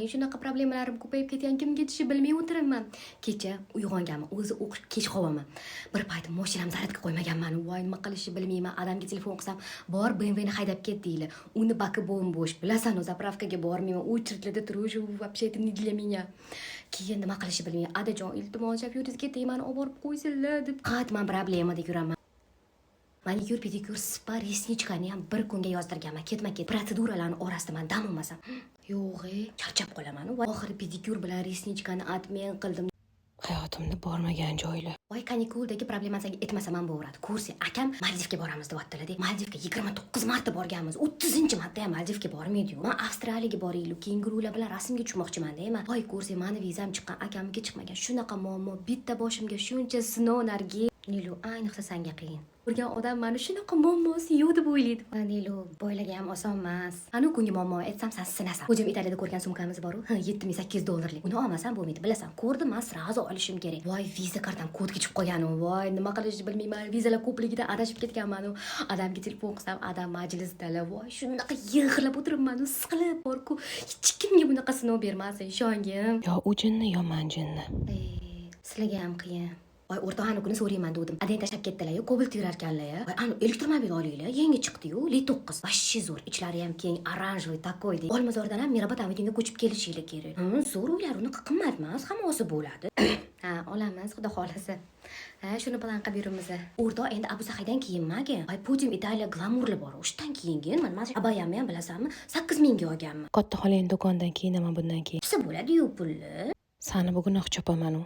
Shunaqa problemalarim ko'payib ketgan, kimga yetishni bilmay o'tiribman. Kecha uyg'onganman, o'zi o'qish kech qovaman. Bir payt mashinamni zaryadga qo'ymaganman. Voy, nima qilishni bilmayman. Adamga telefon qilsam, bor BMWni haydab ket deydi. Uni baki bo'sh. Bilasan, zapravkaga bormayman. Очередьlarda turish вообще это не для меня. Keyin nima qilishni bilmayman. Adajon, iltimos, yurtizga tegmani olib borib qo'ysanglar deb qatman problemada yuraman. Manikyur, pedikyur, spa, resnichkani ham bir kunga yozdirganman. Ketma-ket protseduralarni orasida men dam olmasam. Yo'q, charchab qolaman. Oxiri pedikyur bilan resnichkani admin qildim. Hayotimda bormagan joylar. Voy, kanikuldagi problemani senga aytmasam ham bo'lardi. Kursi akam Maldivga boramiz deyaptilar. Maldivga 29 marta borganmiz. 30-marta ham Maldivga bormaydi-yu. Men Avstraliyaga boraylik, kengurular bilan rasmga tushmoqchiman deyman. Voy, kursi meni vizam chiqqan, akamga chiqmagan. Shunaqa muammo, bitta boshimga shuncha sinovlarga. Nilu, ayniqsa senga qiyin. Ko'rgan odam meni shunaqa muammosi yo'q deb o'ylaydi. Nilu, bo'ylagan ham oson emas. Ana kungi muammo aytsam, sen sinasan. O'zim Italiyada ko'rgan sumkamiz bor-ku, $7800. Uni olmasam bo'lmaydi, bilasan. Ko'rdim, men srazu olishim kerak. Voy, viza kartam kod kechib qolgan-u. Voy, nima qilishni bilmayman. Vizalar ko'pligidan adashib ketganman-u. Adamga telefon qilsam, adam majlisdalar. Voy, shunaqa yig'lab o'tiribman-u, siqilib bor-ku. Hech kimga bunaqa sinov bermasin, ishongim. Yo u jinni, yo men jinni. Sizlarga ham qiyin. Voy, o'rtog'ani kuni so'rayman dedim. Aden tashlab ketdilar-yu, Cobalt yurarkanlar-ya. Voy, ana elektromobil olinglar, yangi chiqdi-yu, L9. Vashshi zo'r, ichlari ham keng, oranjovoy takoy deydi. Olmazordan ham Mirobod Avenida ko'chib kelishinglar kerak. Zo'r uylar, uni qimmat emas, hammasi bo'ladi. Ha, olamiz, xudo xolasa. Ha, shuni bilan qilib yuramiz. O'rtoq endi Abu Sahaydan kiyinmagin. Voy, Putin Italiya glamurli bor. O'shdan kiyingin. Men abayamni ham bilasanmi? 8000 ga olganman. Katta xolang do'kondan kiyinaman bundan keyin. Bo'ladi-yu pulli. Sani bugun chopaman u.